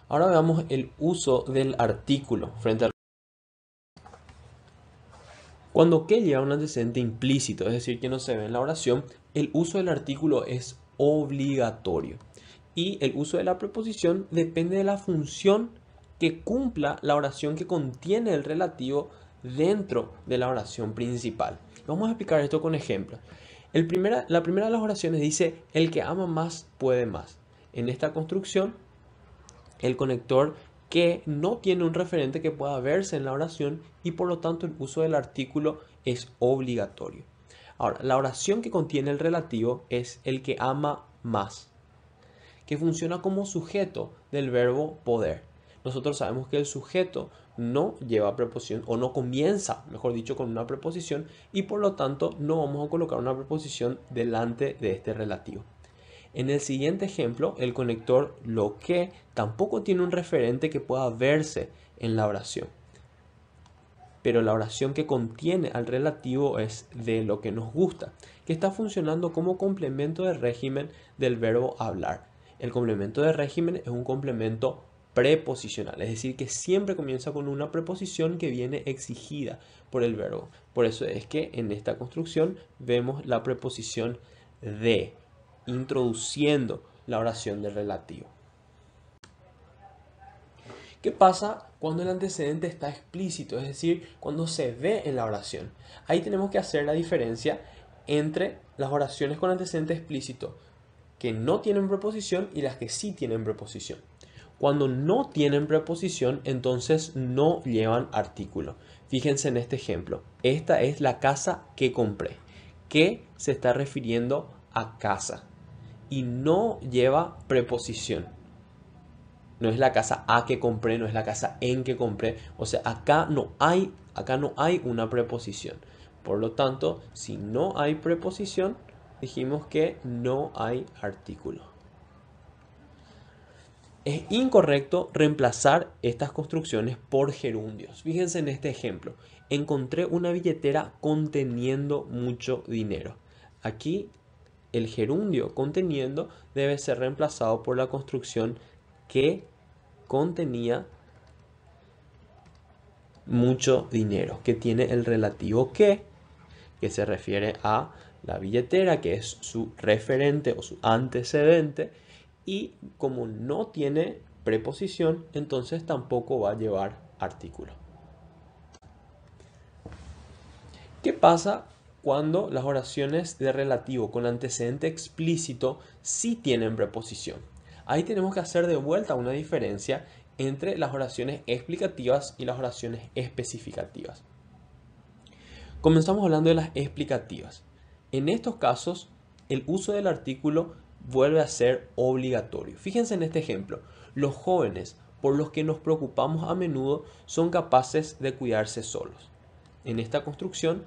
Ahora veamos el uso del artículo frente al... Cuando que lleva un antecedente implícito, es decir, que no se ve en la oración, el uso del artículo es obligatorio. Y el uso de la preposición depende de la función que cumpla la oración que contiene el relativo dentro de la oración principal. Vamos a explicar esto con ejemplos. La primera de las oraciones dice, el que ama más puede más. En esta construcción, el conector que no tiene un referente que pueda verse en la oración y por lo tanto el uso del artículo es obligatorio. Ahora, la oración que contiene el relativo es el que ama más, que funciona como sujeto del verbo poder. Nosotros sabemos que el sujeto no lleva preposición o no comienza, mejor dicho, con una preposición y por lo tanto no vamos a colocar una preposición delante de este relativo. En el siguiente ejemplo, el conector lo que tampoco tiene un referente que pueda verse en la oración. Pero la oración que contiene al relativo es de lo que nos gusta, que está funcionando como complemento de régimen del verbo hablar. El complemento de régimen es un complemento preposicional, es decir, que siempre comienza con una preposición que viene exigida por el verbo. Por eso es que en esta construcción vemos la preposición de, introduciendo la oración del relativo. ¿Qué pasa cuando el antecedente está explícito? Es decir, cuando se ve en la oración. Ahí tenemos que hacer la diferencia entre las oraciones con antecedente explícito que no tienen preposición y las que sí tienen preposición. Cuando no tienen preposición, entonces no llevan artículo. Fíjense en este ejemplo. Esta es la casa que compré, que se está refiriendo a casa y no lleva preposición. No es la casa a que compré, no es la casa en que compré. O sea, acá no hay una preposición. Por lo tanto, si no hay preposición, dijimos que no hay artículo. Es incorrecto reemplazar estas construcciones por gerundios. Fíjense en este ejemplo. Encontré una billetera conteniendo mucho dinero. Aquí el gerundio conteniendo debe ser reemplazado por la construcción que contenía mucho dinero, que tiene el relativo que se refiere a la billetera, que es su referente o su antecedente, y como no tiene preposición, entonces tampoco va a llevar artículo. ¿Qué pasa cuando las oraciones de relativo con antecedente explícito sí tienen preposición? Ahí tenemos que hacer de vuelta una diferencia entre las oraciones explicativas y las oraciones especificativas. Comenzamos hablando de las explicativas. En estos casos, el uso del artículo vuelve a ser obligatorio. Fíjense en este ejemplo. Los jóvenes, por los que nos preocupamos a menudo, son capaces de cuidarse solos. En esta construcción,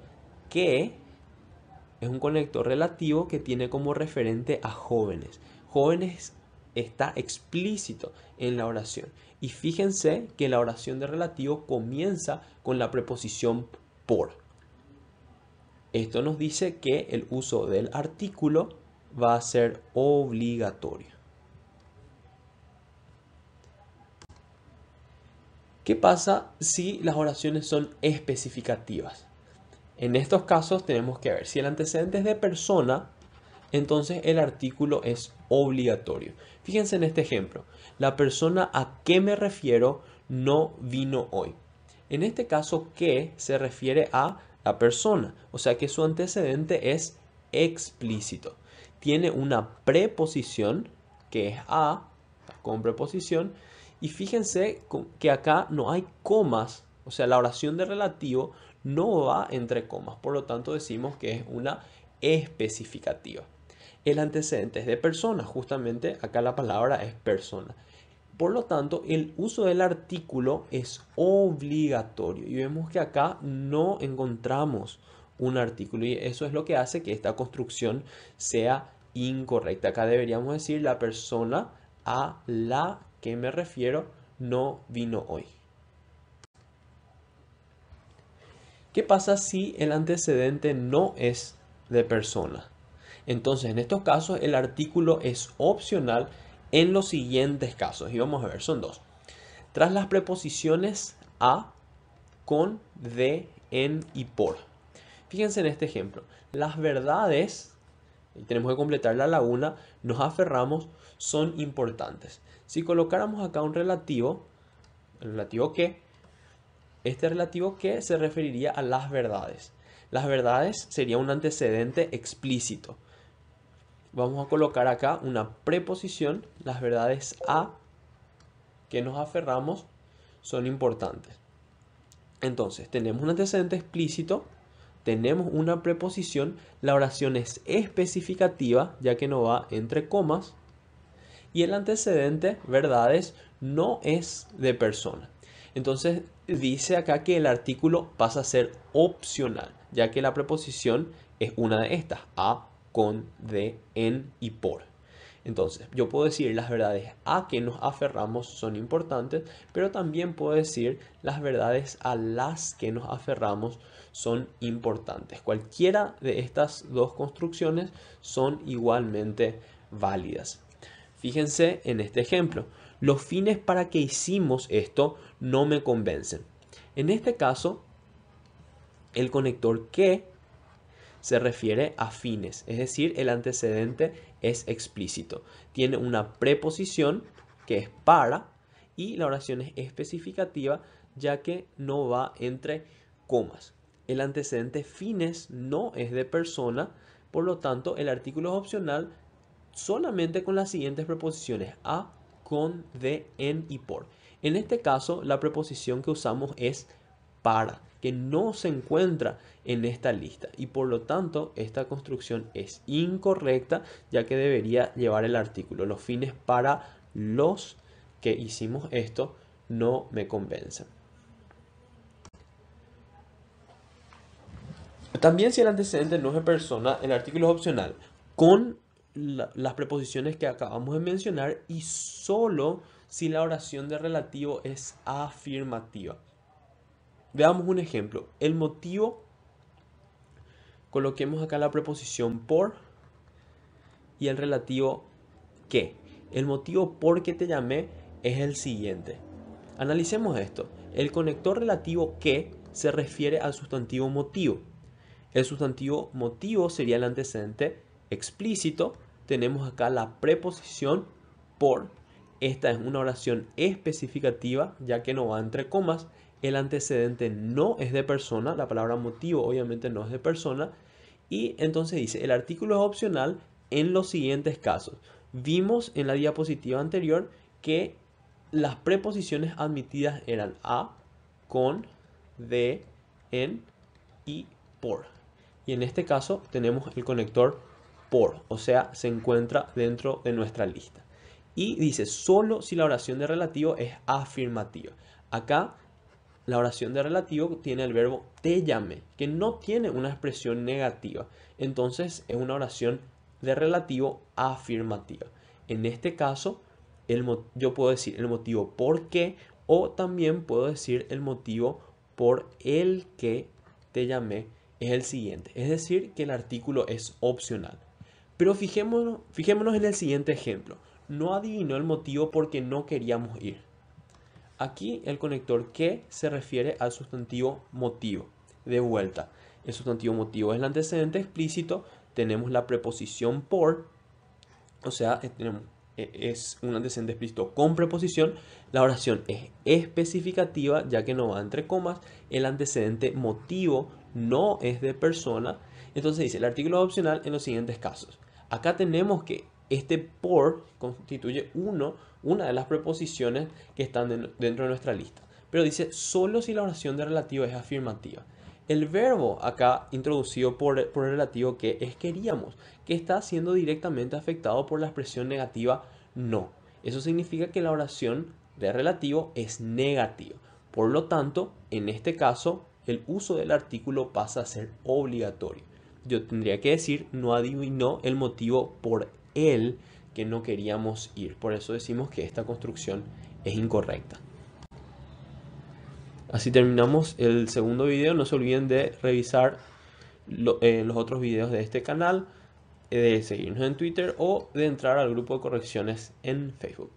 que es un conector relativo que tiene como referente a jóvenes. Jóvenes está explícito en la oración. Y fíjense que la oración de relativo comienza con la preposición por. Esto nos dice que el uso del artículo va a ser obligatorio. ¿Qué pasa si las oraciones son especificativas? En estos casos tenemos que ver si el antecedente es de persona, entonces el artículo es obligatorio. Fíjense en este ejemplo. La persona a que me refiero no vino hoy. En este caso, que se refiere a la persona, o sea que su antecedente es explícito. Tiene una preposición que es a, con preposición, y fíjense que acá no hay comas, o sea, la oración de relativo no va entre comas, por lo tanto decimos que es una especificativa. El antecedente es de persona, justamente acá la palabra es persona. Por lo tanto, el uso del artículo es obligatorio y vemos que acá no encontramos un artículo y eso es lo que hace que esta construcción sea incorrecta. Acá deberíamos decir la persona a la que me refiero no vino hoy. ¿Qué pasa si el antecedente no es de persona? Entonces, en estos casos, el artículo es opcional en los siguientes casos. Y vamos a ver, son dos. Tras las preposiciones a, con, de, en y por. Fíjense en este ejemplo. Las verdades, y tenemos que completar la laguna, nos aferramos, son importantes. Si colocáramos acá un relativo, el relativo que, este relativo que se referiría a las verdades. Las verdades sería un antecedente explícito. Vamos a colocar acá una preposición. Las verdades a que nos aferramos son importantes. Entonces, tenemos un antecedente explícito, tenemos una preposición, la oración es especificativa, ya que no va entre comas, y el antecedente, verdades, no es de persona. Entonces, dice acá que el artículo pasa a ser opcional, ya que la preposición es una de estas, a, con, de, en y por. Entonces, yo puedo decir las verdades a que nos aferramos son importantes, pero también puedo decir las verdades a las que nos aferramos son importantes. Cualquiera de estas dos construcciones son igualmente válidas. Fíjense en este ejemplo. Los fines para que hicimos esto no me convencen. En este caso, el conector que se refiere a fines, es decir, el antecedente es explícito. Tiene una preposición que es para y la oración es especificativa ya que no va entre comas. El antecedente fines no es de persona, por lo tanto el artículo es opcional solamente con las siguientes preposiciones a, con, de, en y por. En este caso la preposición que usamos es para, que no se encuentra en esta lista y por lo tanto esta construcción es incorrecta ya que debería llevar el artículo. Los fines para los que hicimos esto no me convencen. También si el antecedente no es de persona, el artículo es opcional con las preposiciones que acabamos de mencionar y solo si la oración de relativo es afirmativa. Veamos un ejemplo. El motivo, coloquemos acá la preposición por y el relativo que. El motivo por que te llamé es el siguiente. Analicemos esto. El conector relativo que se refiere al sustantivo motivo. El sustantivo motivo sería el antecedente explícito. Tenemos acá la preposición por. Esta es una oración especificativa ya que no va entre comas. El antecedente no es de persona, la palabra motivo obviamente no es de persona. Y entonces dice, el artículo es opcional en los siguientes casos. Vimos en la diapositiva anterior que las preposiciones admitidas eran a, con, de, en y por. Y en este caso tenemos el conector por, o sea, se encuentra dentro de nuestra lista. Y dice, solo si la oración de relativo es afirmativa. Acá la oración de relativo tiene el verbo te llamé, que no tiene una expresión negativa. Entonces es una oración de relativo afirmativa. En este caso, yo puedo decir el motivo por qué o también puedo decir el motivo por el que te llamé es el siguiente. Es decir, que el artículo es opcional. Pero fijémonos en el siguiente ejemplo. No adivinó el motivo porque no queríamos ir. Aquí el conector que se refiere al sustantivo motivo. De vuelta, el sustantivo motivo es el antecedente explícito. Tenemos la preposición por, o sea, es un antecedente explícito con preposición. La oración es especificativa ya que no va entre comas. El antecedente motivo no es de persona. Entonces dice, el artículo es opcional en los siguientes casos. Acá tenemos que este por constituye una de las preposiciones que están dentro de nuestra lista. Pero dice solo si la oración de relativo es afirmativa. El verbo acá introducido por el relativo que es queríamos, que está siendo directamente afectado por la expresión negativa no. Eso significa que la oración de relativo es negativa. Por lo tanto, en este caso, el uso del artículo pasa a ser obligatorio. Yo tendría que decir no adivinó el motivo por el que no queríamos ir. Por eso decimos que esta construcción es incorrecta. Así terminamos el segundo video. No se olviden de revisar los otros videos de este canal, de seguirnos en Twitter o de entrar al grupo de correcciones en Facebook.